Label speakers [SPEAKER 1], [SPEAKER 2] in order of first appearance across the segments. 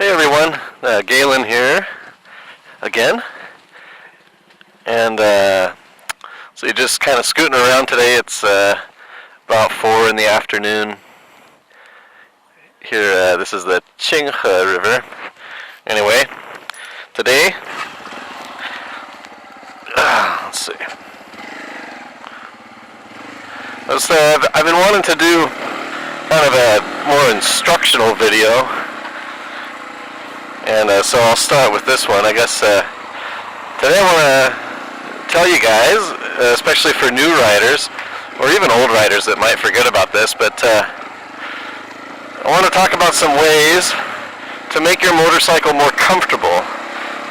[SPEAKER 1] Hey everyone, Galen here again, and so you're just kind of scooting around today. It's about 4 in the afternoon here. This is the Qinghe River. Anyway, today, let's see. I've been wanting to do kind of a more instructional video. And so I'll start with this one. I guess today I want to tell you guys, especially for new riders, or even old riders that might forget about this, but I want to talk about some ways to make your motorcycle more comfortable.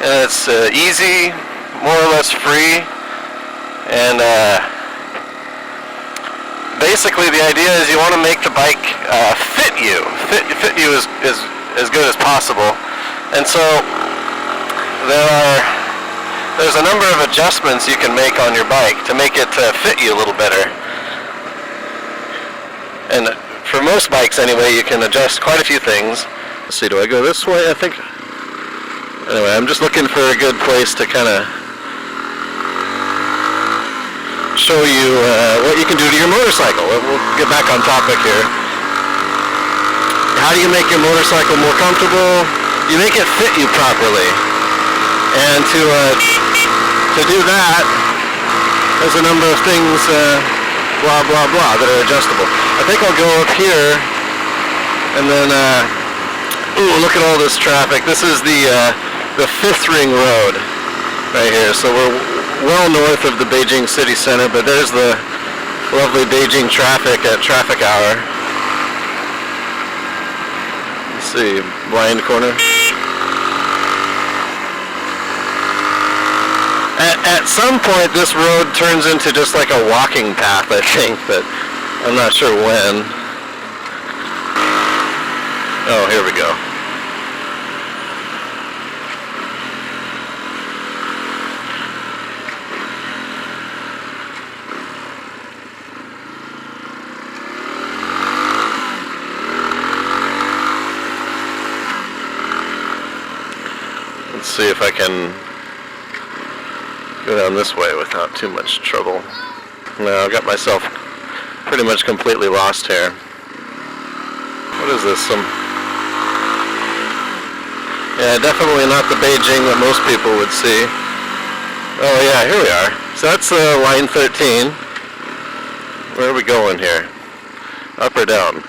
[SPEAKER 1] And it's easy, more or less free, and basically the idea is you want to make the bike fit you as good as possible. And so there's a number of adjustments you can make on your bike to make it fit you a little better. And for most bikes anyway, you can adjust quite a few things. Let's see, do I go this way? I think. Anyway, I'm just looking for a good place to kind of show you what you can do to your motorcycle. We'll get back on topic here. How do you make your motorcycle more comfortable? You make it fit you properly, and to do that, there's a number of things, blah blah blah, that are adjustable. I think I'll go up here, and then, ooh, look at all this traffic. This is the 5th Ring Road right here. So we're well north of the Beijing city center, but there's the lovely Beijing traffic at traffic hour. Let's see, blind corner. At some point, this road turns into just like a walking path, I think, but I'm not sure when. Oh, here we go. Let's see if I can go down this way without too much trouble. No, I got myself pretty much completely lost here. What is this? Yeah, definitely not the Beijing that most people would see. Oh yeah, here we are. So that's line 13. Where are we going here? Up or down?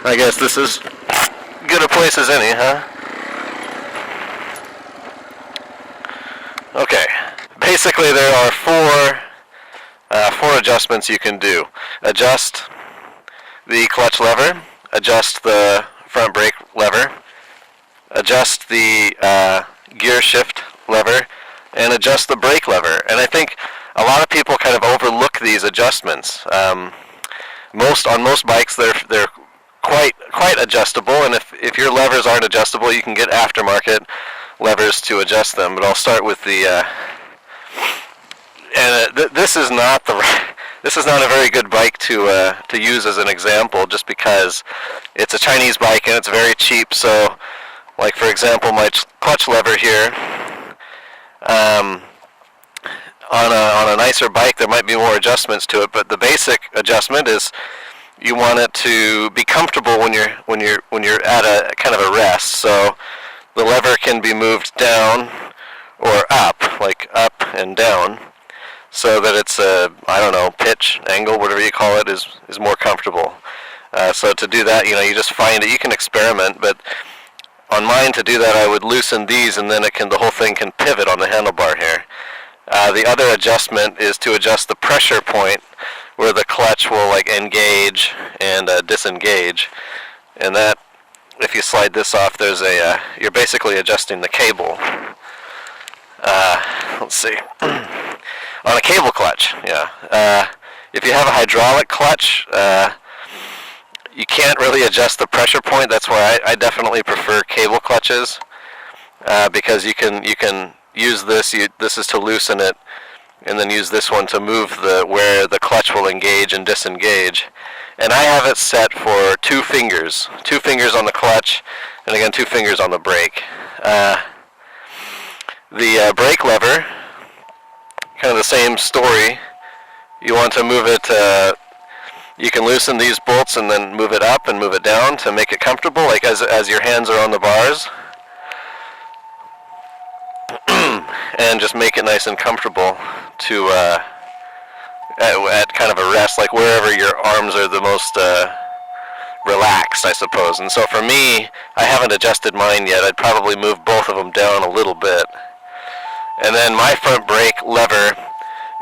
[SPEAKER 1] I guess this is good a place as any, huh? Okay. Basically, there are four adjustments you can do. Adjust the clutch lever, adjust the front brake lever, adjust the gear shift lever, and adjust the brake lever. And I think a lot of people kind of overlook these adjustments. On most bikes, they're quite adjustable, and if your levers aren't adjustable, you can get aftermarket levers to adjust them. But I'll start with the this is not a very good bike to use as an example, just because it's a Chinese bike and it's very cheap. So, like for example, my clutch lever here, on a nicer bike, there might be more adjustments to it, but the basic adjustment is you want it to be comfortable when you're at a kind of a rest. So the lever can be moved down or up, like up and down, so that it's I don't know, pitch, angle, whatever you call it, is more comfortable. So to do that, you just find it. You can experiment, but on mine, to do that, I would loosen these, and then the whole thing can pivot on the handlebar here. The other adjustment is to adjust the pressure point, where the clutch will like engage and disengage, and that, if you slide this off, there's you're basically adjusting the cable. Let's see, on a cable clutch, yeah. If you have a hydraulic clutch, you can't really adjust the pressure point. That's why I definitely prefer cable clutches. because you can use this. This is to loosen it, and then use this one to move where the clutch will engage and disengage. And I have it set for 2 fingers on the clutch, and again 2 fingers on the brake. The brake lever, kind of the same story. You want to move it. You can loosen these bolts and then move it up and move it down to make it comfortable, like as your hands are on the bars. And just make it nice and comfortable to at kind of a rest, like wherever your arms are the most relaxed, I suppose. And so for me, I haven't adjusted mine yet. I'd probably move both of them down a little bit. And then my front brake lever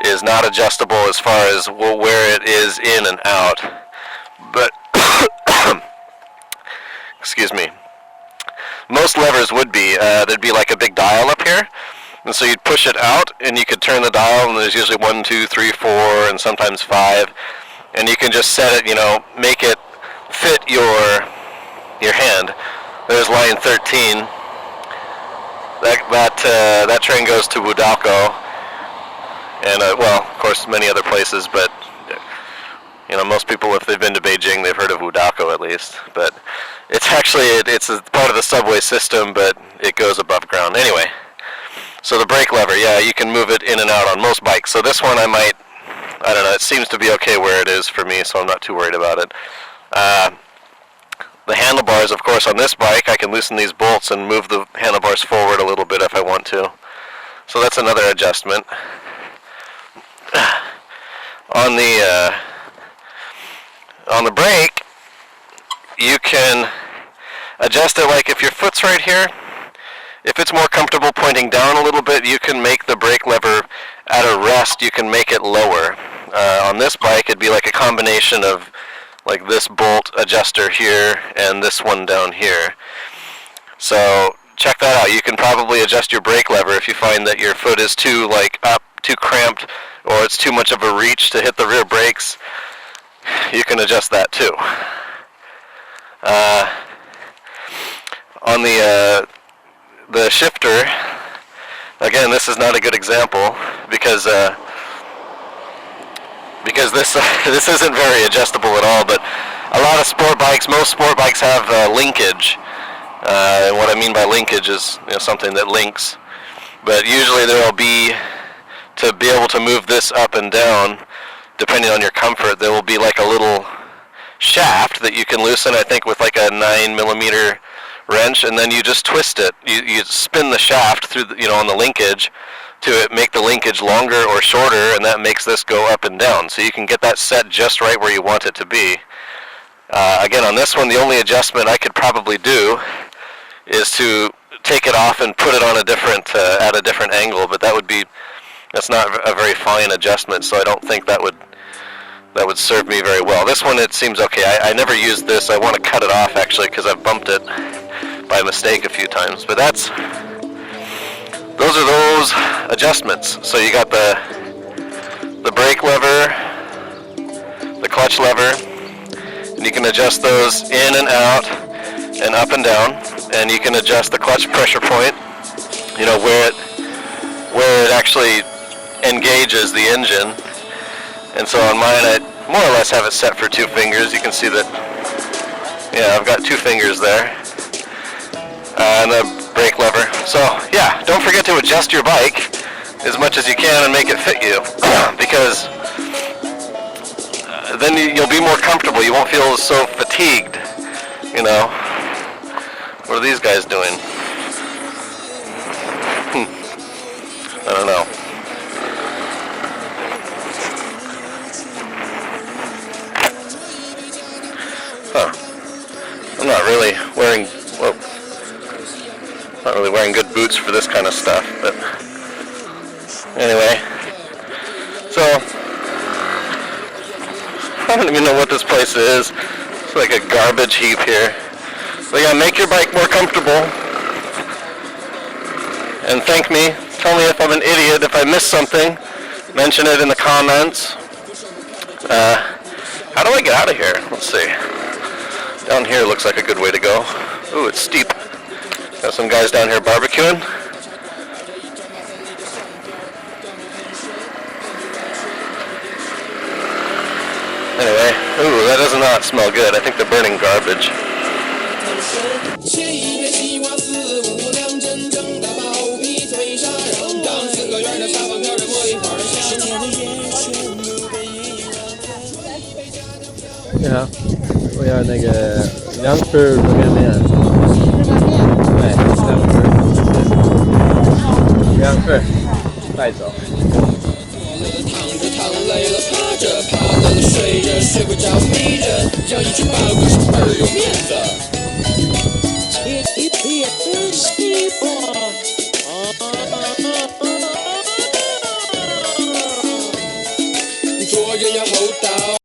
[SPEAKER 1] is not adjustable as far as where it is in and out. But excuse me. Most levers would be. There'd be like a big dial up here. And so you'd push it out, and you could turn the dial, and there's usually 1, 2, 3, 4, and sometimes 5. And you can just set it, make it fit your hand. There's line 13. That train goes to Wudalco, and well, of course, many other places. But most people, if they've been to Beijing, they've heard of Wudalco at least. But it's actually it's a part of the subway system, but it goes above ground anyway. So the brake lever, yeah, you can move it in and out on most bikes. So this one I don't know, it seems to be okay where it is for me, so I'm not too worried about it. The handlebars, of course, on this bike, I can loosen these bolts and move the handlebars forward a little bit if I want to. So that's another adjustment. On the brake, you can adjust it like if your foot's right here. If it's more comfortable pointing down a little bit, you can make the brake lever at a rest. You can make it lower. On this bike, it'd be like a combination of like this bolt adjuster here and this one down here. So check that out. You can probably adjust your brake lever if you find that your foot is too too cramped, or it's too much of a reach to hit the rear brakes. You can adjust that too. On the shifter, again, this is not a good example because this isn't very adjustable at all. But a lot of most sport bikes have linkage. And what I mean by linkage is something that links. But usually there will be, to be able to move this up and down, depending on your comfort, there will be like a little shaft that you can loosen, I think, with like a 9mm wrench, and then you just twist it. You spin the shaft through on the linkage to make the linkage longer or shorter, and that makes this go up and down. So you can get that set just right where you want it to be. Again, on this one, the only adjustment I could probably do is to take it off and put it on at a different angle, but that's not a very fine adjustment, so I don't think that would serve me very well. This one, it seems okay. I never used this. I want to cut it off actually because I've bumped it by mistake a few times. But those are those adjustments. So you got the brake lever, the clutch lever, and you can adjust those in and out and up and down. And you can adjust the clutch pressure point, where it actually engages the engine. And so on mine, I more or less have it set for 2 fingers. You can see that, yeah, I've got 2 fingers there. And the brake lever. So, yeah, don't forget to adjust your bike as much as you can and make it fit you. Because then you'll be more comfortable. You won't feel so fatigued, What are these guys doing? I don't know. I'm not really wearing good boots for this kind of stuff, but anyway. So I don't even know what this place is. It's like a garbage heap here. So yeah, make your bike more comfortable. And thank me. Tell me if I'm an idiot. If I missed something, mention it in the comments. How do I get out of here? Let's see. Down here looks like a good way to go. Ooh, it's steep. Got some guys down here barbecuing. Anyway, ooh, that does not smell good. I think they're burning garbage.
[SPEAKER 2] Yeah. 我要那个2份热干面。对，2份。2份，带走。躺累了趴着，趴累了睡着，睡不着眯着，叫一只八卦是倍儿有面子。